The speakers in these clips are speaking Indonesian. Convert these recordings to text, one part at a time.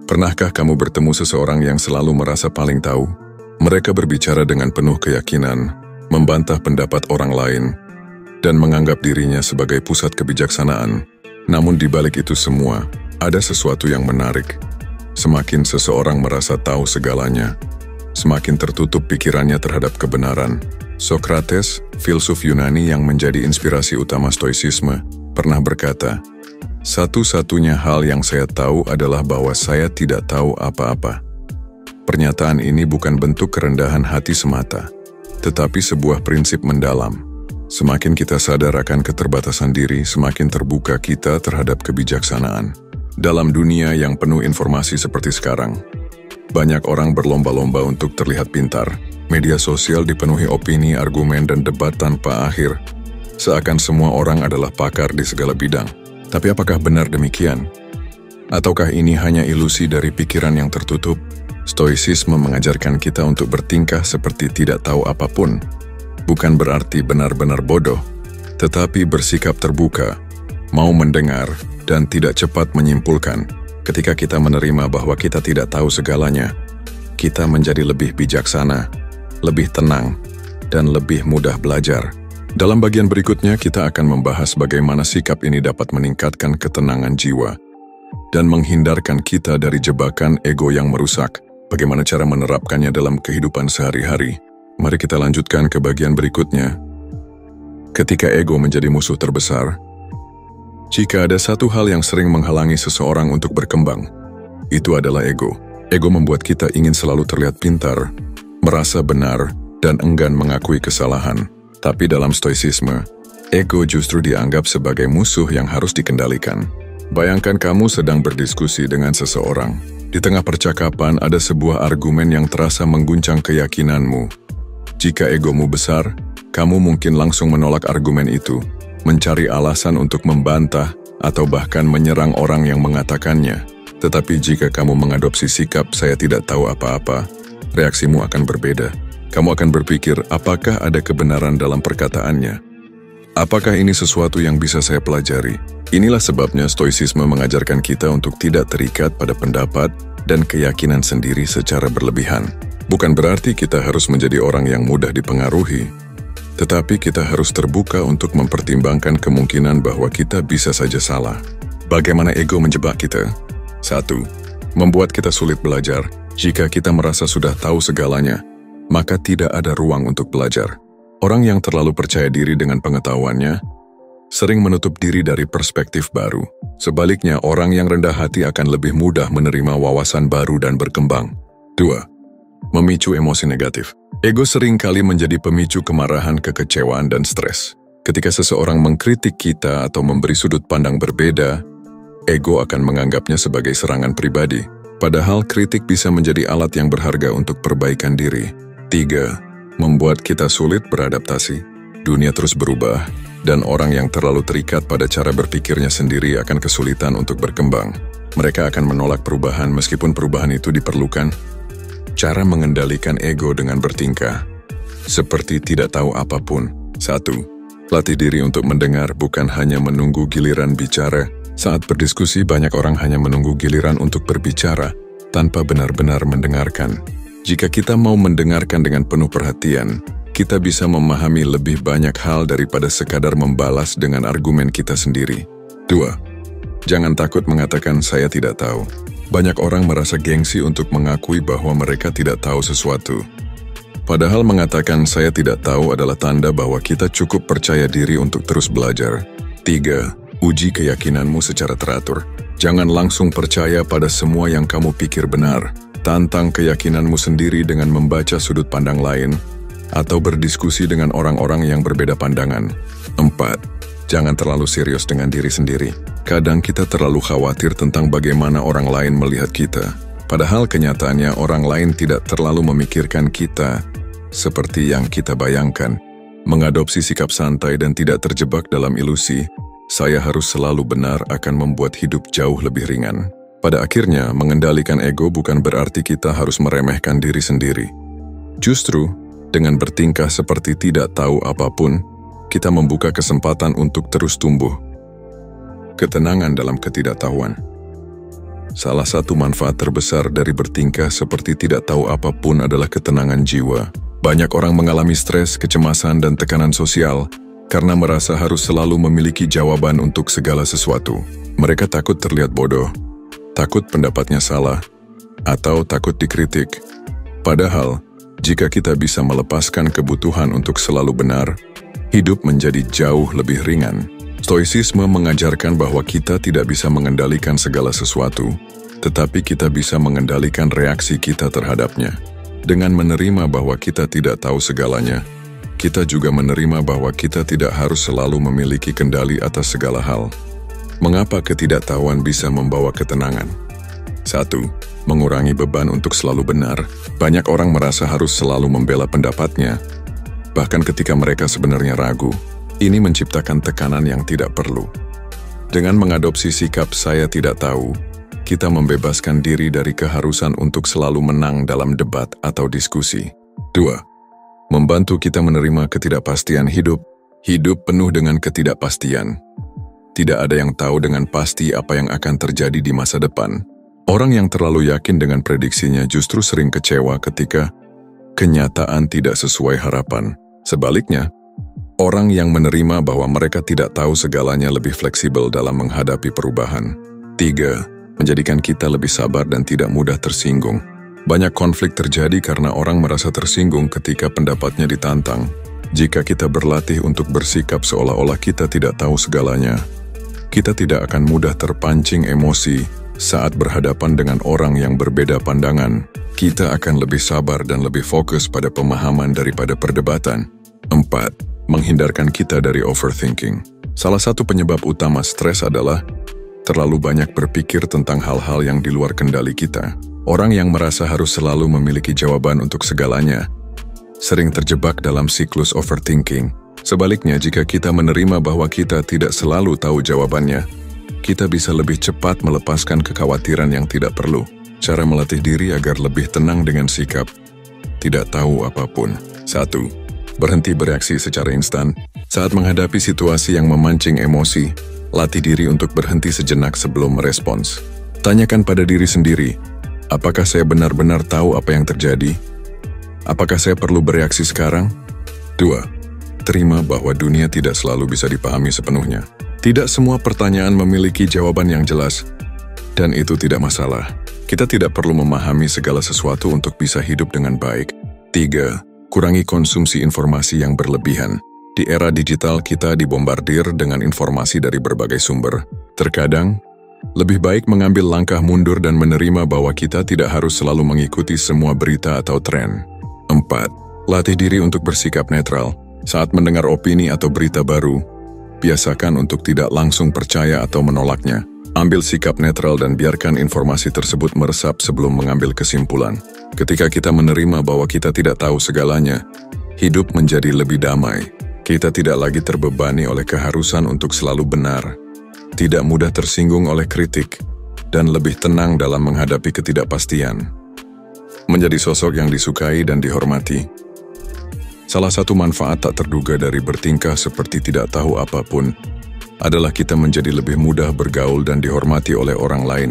Pernahkah kamu bertemu seseorang yang selalu merasa paling tahu? Mereka berbicara dengan penuh keyakinan, membantah pendapat orang lain, dan menganggap dirinya sebagai pusat kebijaksanaan. Namun di balik itu semua, ada sesuatu yang menarik. Semakin seseorang merasa tahu segalanya, semakin tertutup pikirannya terhadap kebenaran. Sokrates, filsuf Yunani yang menjadi inspirasi utama Stoicisme, pernah berkata, "Satu-satunya hal yang saya tahu adalah bahwa saya tidak tahu apa-apa." Pernyataan ini bukan bentuk kerendahan hati semata, tetapi sebuah prinsip mendalam. Semakin kita sadar akan keterbatasan diri, semakin terbuka kita terhadap kebijaksanaan. Dalam dunia yang penuh informasi seperti sekarang, banyak orang berlomba-lomba untuk terlihat pintar. Media sosial dipenuhi opini, argumen, dan debat tanpa akhir. Seakan semua orang adalah pakar di segala bidang. Tapi apakah benar demikian? Ataukah ini hanya ilusi dari pikiran yang tertutup? Stoicisme mengajarkan kita untuk bertingkah seperti tidak tahu apapun. Bukan berarti benar-benar bodoh, tetapi bersikap terbuka, mau mendengar, dan tidak cepat menyimpulkan. Ketika kita menerima bahwa kita tidak tahu segalanya, kita menjadi lebih bijaksana, lebih tenang, dan lebih mudah belajar. Dalam bagian berikutnya, kita akan membahas bagaimana sikap ini dapat meningkatkan ketenangan jiwa dan menghindarkan kita dari jebakan ego yang merusak. Bagaimana cara menerapkannya dalam kehidupan sehari-hari? Mari kita lanjutkan ke bagian berikutnya. Ketika ego menjadi musuh terbesar, jika ada satu hal yang sering menghalangi seseorang untuk berkembang, itu adalah ego. Ego membuat kita ingin selalu terlihat pintar, merasa benar, dan enggan mengakui kesalahan. Tapi dalam Stoicisme, ego justru dianggap sebagai musuh yang harus dikendalikan. Bayangkan kamu sedang berdiskusi dengan seseorang. Di tengah percakapan ada sebuah argumen yang terasa mengguncang keyakinanmu. Jika egomu besar, kamu mungkin langsung menolak argumen itu, mencari alasan untuk membantah, atau bahkan menyerang orang yang mengatakannya. Tetapi jika kamu mengadopsi sikap "saya tidak tahu apa-apa", reaksimu akan berbeda. Kamu akan berpikir, apakah ada kebenaran dalam perkataannya? Apakah ini sesuatu yang bisa saya pelajari? Inilah sebabnya Stoicisme mengajarkan kita untuk tidak terikat pada pendapat dan keyakinan sendiri secara berlebihan. Bukan berarti kita harus menjadi orang yang mudah dipengaruhi, tetapi kita harus terbuka untuk mempertimbangkan kemungkinan bahwa kita bisa saja salah. Bagaimana ego menjebak kita? 1. Membuat kita sulit belajar. Jika kita merasa sudah tahu segalanya, maka tidak ada ruang untuk belajar. Orang yang terlalu percaya diri dengan pengetahuannya sering menutup diri dari perspektif baru. Sebaliknya, orang yang rendah hati akan lebih mudah menerima wawasan baru dan berkembang. 2. Memicu emosi negatif. Ego sering kali menjadi pemicu kemarahan, kekecewaan, dan stres. Ketika seseorang mengkritik kita atau memberi sudut pandang berbeda, ego akan menganggapnya sebagai serangan pribadi. Padahal kritik bisa menjadi alat yang berharga untuk perbaikan diri. 3. Membuat kita sulit beradaptasi. Dunia terus berubah, dan orang yang terlalu terikat pada cara berpikirnya sendiri akan kesulitan untuk berkembang. Mereka akan menolak perubahan meskipun perubahan itu diperlukan. Cara mengendalikan ego dengan bertingkah seperti tidak tahu apapun. 1. Latih diri untuk mendengar, bukan hanya menunggu giliran bicara. Saat berdiskusi, banyak orang hanya menunggu giliran untuk berbicara, tanpa benar-benar mendengarkan. Jika kita mau mendengarkan dengan penuh perhatian, kita bisa memahami lebih banyak hal daripada sekadar membalas dengan argumen kita sendiri. 2. Jangan takut mengatakan "saya tidak tahu". Banyak orang merasa gengsi untuk mengakui bahwa mereka tidak tahu sesuatu. Padahal mengatakan "saya tidak tahu" adalah tanda bahwa kita cukup percaya diri untuk terus belajar. 3. Uji keyakinanmu secara teratur. Jangan langsung percaya pada semua yang kamu pikir benar. Tantang keyakinanmu sendiri dengan membaca sudut pandang lain atau berdiskusi dengan orang-orang yang berbeda pandangan. 4. Jangan terlalu serius dengan diri sendiri. Kadang kita terlalu khawatir tentang bagaimana orang lain melihat kita. Padahal kenyataannya orang lain tidak terlalu memikirkan kita seperti yang kita bayangkan. Mengadopsi sikap santai dan tidak terjebak dalam ilusi "saya harus selalu benar" akan membuat hidup jauh lebih ringan. Pada akhirnya, mengendalikan ego bukan berarti kita harus meremehkan diri sendiri. Justru, dengan bertingkah seperti tidak tahu apapun, kita membuka kesempatan untuk terus tumbuh. Ketenangan dalam ketidaktahuan. Salah satu manfaat terbesar dari bertingkah seperti tidak tahu apapun adalah ketenangan jiwa. Banyak orang mengalami stres, kecemasan, dan tekanan sosial karena merasa harus selalu memiliki jawaban untuk segala sesuatu. Mereka takut terlihat bodoh, takut pendapatnya salah, atau takut dikritik. Padahal, jika kita bisa melepaskan kebutuhan untuk selalu benar, hidup menjadi jauh lebih ringan. Stoicisme mengajarkan bahwa kita tidak bisa mengendalikan segala sesuatu, tetapi kita bisa mengendalikan reaksi kita terhadapnya. Dengan menerima bahwa kita tidak tahu segalanya, kita juga menerima bahwa kita tidak harus selalu memiliki kendali atas segala hal. Mengapa ketidaktahuan bisa membawa ketenangan? 1. Mengurangi beban untuk selalu benar. Banyak orang merasa harus selalu membela pendapatnya, bahkan ketika mereka sebenarnya ragu. Ini menciptakan tekanan yang tidak perlu. Dengan mengadopsi sikap "saya tidak tahu", kita membebaskan diri dari keharusan untuk selalu menang dalam debat atau diskusi. 2. Membantu kita menerima ketidakpastian hidup. Hidup penuh dengan ketidakpastian. Tidak ada yang tahu dengan pasti apa yang akan terjadi di masa depan. Orang yang terlalu yakin dengan prediksinya justru sering kecewa ketika kenyataan tidak sesuai harapan. Sebaliknya, orang yang menerima bahwa mereka tidak tahu segalanya lebih fleksibel dalam menghadapi perubahan. 3. Menjadikan kita lebih sabar dan tidak mudah tersinggung. Banyak konflik terjadi karena orang merasa tersinggung ketika pendapatnya ditantang. Jika kita berlatih untuk bersikap seolah-olah kita tidak tahu segalanya, kita tidak akan mudah terpancing emosi saat berhadapan dengan orang yang berbeda pandangan. Kita akan lebih sabar dan lebih fokus pada pemahaman daripada perdebatan. 4. Menghindarkan kita dari overthinking. Salah satu penyebab utama stres adalah terlalu banyak berpikir tentang hal-hal yang di luar kendali kita. Orang yang merasa harus selalu memiliki jawaban untuk segalanya sering terjebak dalam siklus overthinking. Sebaliknya, jika kita menerima bahwa kita tidak selalu tahu jawabannya, kita bisa lebih cepat melepaskan kekhawatiran yang tidak perlu. Cara melatih diri agar lebih tenang dengan sikap tidak tahu apapun. 1. Berhenti bereaksi secara instan. Saat menghadapi situasi yang memancing emosi, latih diri untuk berhenti sejenak sebelum merespons. Tanyakan pada diri sendiri, apakah saya benar-benar tahu apa yang terjadi? Apakah saya perlu bereaksi sekarang? 2. Terima bahwa dunia tidak selalu bisa dipahami sepenuhnya. Tidak semua pertanyaan memiliki jawaban yang jelas, dan itu tidak masalah. Kita tidak perlu memahami segala sesuatu untuk bisa hidup dengan baik. 3. Kurangi konsumsi informasi yang berlebihan. Di era digital, kita dibombardir dengan informasi dari berbagai sumber. Terkadang, lebih baik mengambil langkah mundur dan menerima bahwa kita tidak harus selalu mengikuti semua berita atau tren. 4. Latih diri untuk bersikap netral. Saat mendengar opini atau berita baru, biasakan untuk tidak langsung percaya atau menolaknya. Ambil sikap netral dan biarkan informasi tersebut meresap sebelum mengambil kesimpulan. Ketika kita menerima bahwa kita tidak tahu segalanya, hidup menjadi lebih damai. Kita tidak lagi terbebani oleh keharusan untuk selalu benar, tidak mudah tersinggung oleh kritik, dan lebih tenang dalam menghadapi ketidakpastian. Menjadi sosok yang disukai dan dihormati. Salah satu manfaat tak terduga dari bertingkah seperti tidak tahu apapun adalah kita menjadi lebih mudah bergaul dan dihormati oleh orang lain.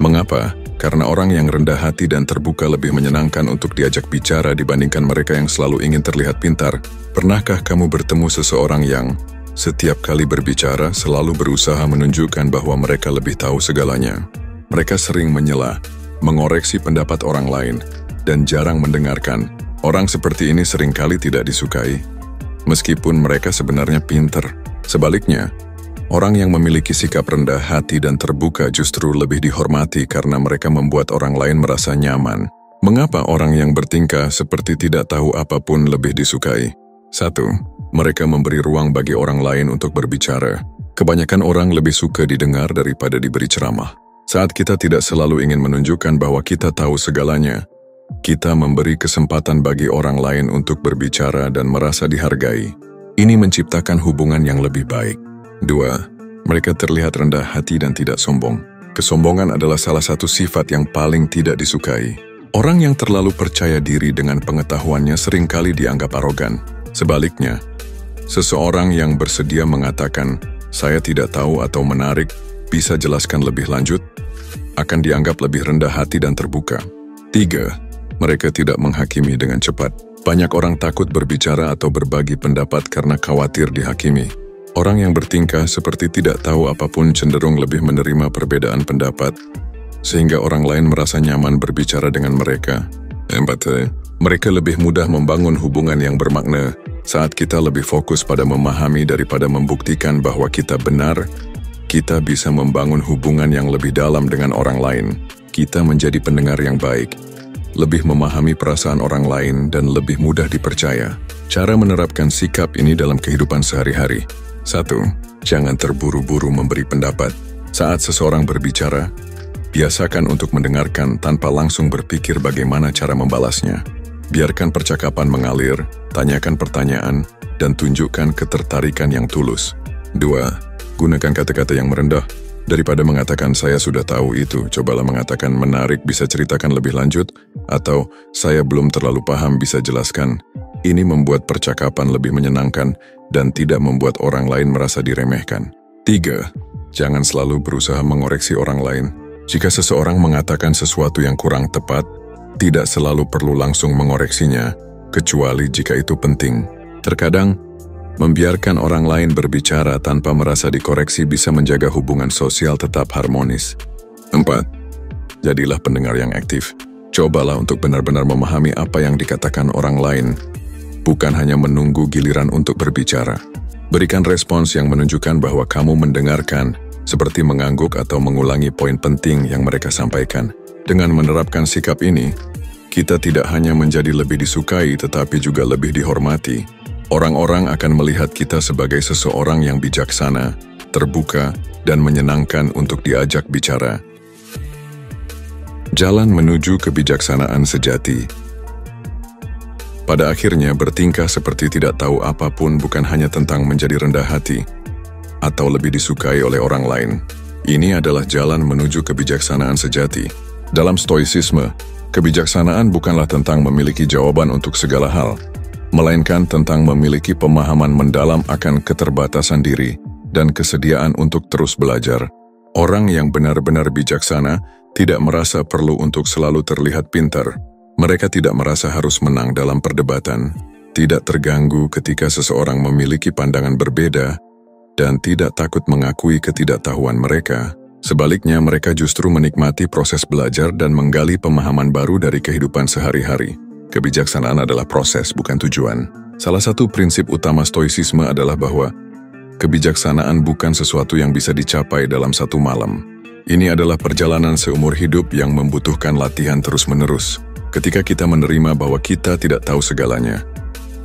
Mengapa? Karena orang yang rendah hati dan terbuka lebih menyenangkan untuk diajak bicara dibandingkan mereka yang selalu ingin terlihat pintar. Pernahkah kamu bertemu seseorang yang setiap kali berbicara selalu berusaha menunjukkan bahwa mereka lebih tahu segalanya? Mereka sering menyela, mengoreksi pendapat orang lain, dan jarang mendengarkan. Orang seperti ini seringkali tidak disukai, meskipun mereka sebenarnya pintar. Sebaliknya, orang yang memiliki sikap rendah hati dan terbuka justru lebih dihormati karena mereka membuat orang lain merasa nyaman. Mengapa orang yang bertingkah seperti tidak tahu apapun lebih disukai? 1. Mereka memberi ruang bagi orang lain untuk berbicara. Kebanyakan orang lebih suka didengar daripada diberi ceramah. Saat kita tidak selalu ingin menunjukkan bahwa kita tahu segalanya, kita memberi kesempatan bagi orang lain untuk berbicara dan merasa dihargai. Ini menciptakan hubungan yang lebih baik. 2. Mereka terlihat rendah hati dan tidak sombong. Kesombongan adalah salah satu sifat yang paling tidak disukai. Orang yang terlalu percaya diri dengan pengetahuannya seringkali dianggap arogan. Sebaliknya, seseorang yang bersedia mengatakan, "Saya tidak tahu" atau "menarik, bisa jelaskan lebih lanjut?" akan dianggap lebih rendah hati dan terbuka. 3. Mereka tidak menghakimi dengan cepat. Banyak orang takut berbicara atau berbagi pendapat karena khawatir dihakimi. Orang yang bertingkah seperti tidak tahu apapun cenderung lebih menerima perbedaan pendapat, sehingga orang lain merasa nyaman berbicara dengan mereka. 4. Mereka lebih mudah membangun hubungan yang bermakna saat kita lebih fokus pada memahami daripada membuktikan bahwa kita benar. Kita bisa membangun hubungan yang lebih dalam dengan orang lain. Kita menjadi pendengar yang baik, lebih memahami perasaan orang lain, dan lebih mudah dipercaya. Cara menerapkan sikap ini dalam kehidupan sehari-hari. 1. Jangan terburu-buru memberi pendapat. Saat seseorang berbicara, biasakan untuk mendengarkan tanpa langsung berpikir bagaimana cara membalasnya. Biarkan percakapan mengalir, tanyakan pertanyaan, dan tunjukkan ketertarikan yang tulus. 2. Gunakan kata-kata yang merendah. Daripada mengatakan saya sudah tahu itu, cobalah mengatakan menarik, bisa ceritakan lebih lanjut, atau saya belum terlalu paham, bisa jelaskan. Ini membuat percakapan lebih menyenangkan dan tidak membuat orang lain merasa diremehkan. 3. Jangan selalu berusaha mengoreksi orang lain. Jika seseorang mengatakan sesuatu yang kurang tepat, tidak selalu perlu langsung mengoreksinya, kecuali jika itu penting. Terkadang, membiarkan orang lain berbicara tanpa merasa dikoreksi bisa menjaga hubungan sosial tetap harmonis. 4. Jadilah pendengar yang aktif. Cobalah untuk benar-benar memahami apa yang dikatakan orang lain, bukan hanya menunggu giliran untuk berbicara. Berikan respons yang menunjukkan bahwa kamu mendengarkan, seperti mengangguk atau mengulangi poin penting yang mereka sampaikan. Dengan menerapkan sikap ini, kita tidak hanya menjadi lebih disukai tetapi juga lebih dihormati. Orang-orang akan melihat kita sebagai seseorang yang bijaksana, terbuka, dan menyenangkan untuk diajak bicara. Jalan menuju kebijaksanaan sejati. Pada akhirnya, bertingkah seperti tidak tahu apapun bukan hanya tentang menjadi rendah hati atau lebih disukai oleh orang lain. Ini adalah jalan menuju kebijaksanaan sejati. Dalam stoicisme, kebijaksanaan bukanlah tentang memiliki jawaban untuk segala hal, melainkan tentang memiliki pemahaman mendalam akan keterbatasan diri dan kesediaan untuk terus belajar. Orang yang benar-benar bijaksana tidak merasa perlu untuk selalu terlihat pintar. Mereka tidak merasa harus menang dalam perdebatan, tidak terganggu ketika seseorang memiliki pandangan berbeda, dan tidak takut mengakui ketidaktahuan mereka. Sebaliknya, mereka justru menikmati proses belajar dan menggali pemahaman baru dari kehidupan sehari-hari. Kebijaksanaan adalah proses, bukan tujuan. Salah satu prinsip utama stoicisme adalah bahwa kebijaksanaan bukan sesuatu yang bisa dicapai dalam satu malam. Ini adalah perjalanan seumur hidup yang membutuhkan latihan terus-menerus. Ketika kita menerima bahwa kita tidak tahu segalanya,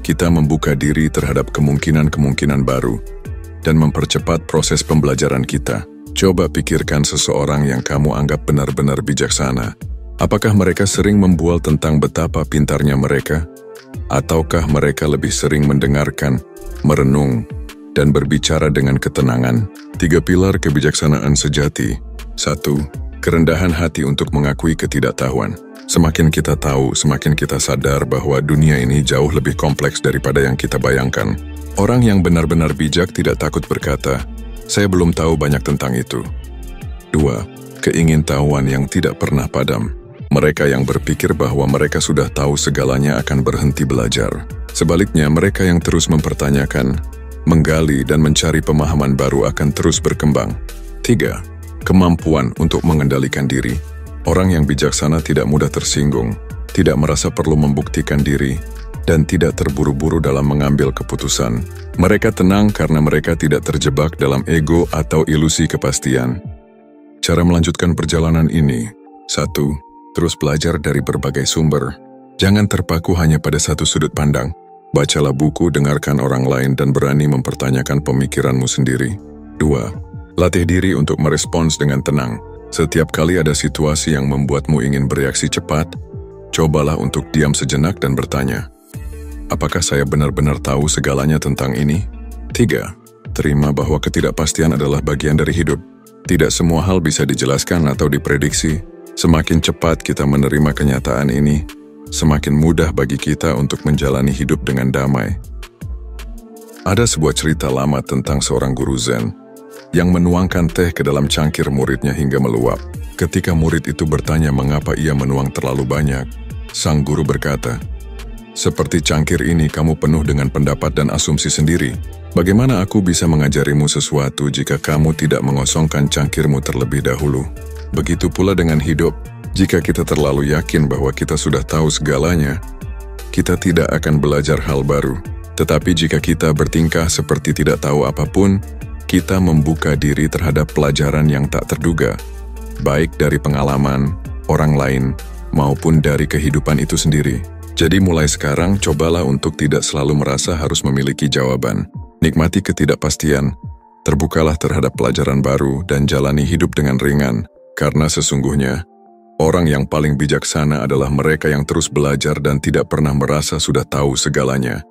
kita membuka diri terhadap kemungkinan-kemungkinan baru dan mempercepat proses pembelajaran kita. Coba pikirkan seseorang yang kamu anggap benar-benar bijaksana. Apakah mereka sering membual tentang betapa pintarnya mereka? Ataukah mereka lebih sering mendengarkan, merenung, dan berbicara dengan ketenangan? 3 pilar kebijaksanaan sejati. 1. Kerendahan hati untuk mengakui ketidaktahuan. Semakin kita tahu, semakin kita sadar bahwa dunia ini jauh lebih kompleks daripada yang kita bayangkan. Orang yang benar-benar bijak tidak takut berkata, "Saya belum tahu banyak tentang itu." 2. Keingintahuan yang tidak pernah padam. Mereka yang berpikir bahwa mereka sudah tahu segalanya akan berhenti belajar. Sebaliknya, mereka yang terus mempertanyakan, menggali, dan mencari pemahaman baru akan terus berkembang. 3. Kemampuan untuk mengendalikan diri. Orang yang bijaksana tidak mudah tersinggung, tidak merasa perlu membuktikan diri, dan tidak terburu-buru dalam mengambil keputusan. Mereka tenang karena mereka tidak terjebak dalam ego atau ilusi kepastian. Cara melanjutkan perjalanan ini. 1. Terus belajar dari berbagai sumber. Jangan terpaku hanya pada satu sudut pandang. Bacalah buku, dengarkan orang lain, dan berani mempertanyakan pemikiranmu sendiri. 2. Latih diri untuk merespons dengan tenang. Setiap kali ada situasi yang membuatmu ingin bereaksi cepat, cobalah untuk diam sejenak dan bertanya, apakah saya benar-benar tahu segalanya tentang ini? 3. Terima bahwa ketidakpastian adalah bagian dari hidup. Tidak semua hal bisa dijelaskan atau diprediksi. Semakin cepat kita menerima kenyataan ini, semakin mudah bagi kita untuk menjalani hidup dengan damai. Ada sebuah cerita lama tentang seorang guru Zen yang menuangkan teh ke dalam cangkir muridnya hingga meluap. Ketika murid itu bertanya mengapa ia menuang terlalu banyak, sang guru berkata, "Seperti cangkir ini kamu penuh dengan pendapat dan asumsi sendiri. Bagaimana aku bisa mengajarimu sesuatu jika kamu tidak mengosongkan cangkirmu terlebih dahulu? Begitu pula dengan hidup, jika kita terlalu yakin bahwa kita sudah tahu segalanya, kita tidak akan belajar hal baru. Tetapi jika kita bertingkah seperti tidak tahu apapun, kita membuka diri terhadap pelajaran yang tak terduga, baik dari pengalaman, orang lain, maupun dari kehidupan itu sendiri. Jadi mulai sekarang, cobalah untuk tidak selalu merasa harus memiliki jawaban. Nikmati ketidakpastian, terbukalah terhadap pelajaran baru, dan jalani hidup dengan ringan. Karena sesungguhnya, orang yang paling bijaksana adalah mereka yang terus belajar dan tidak pernah merasa sudah tahu segalanya.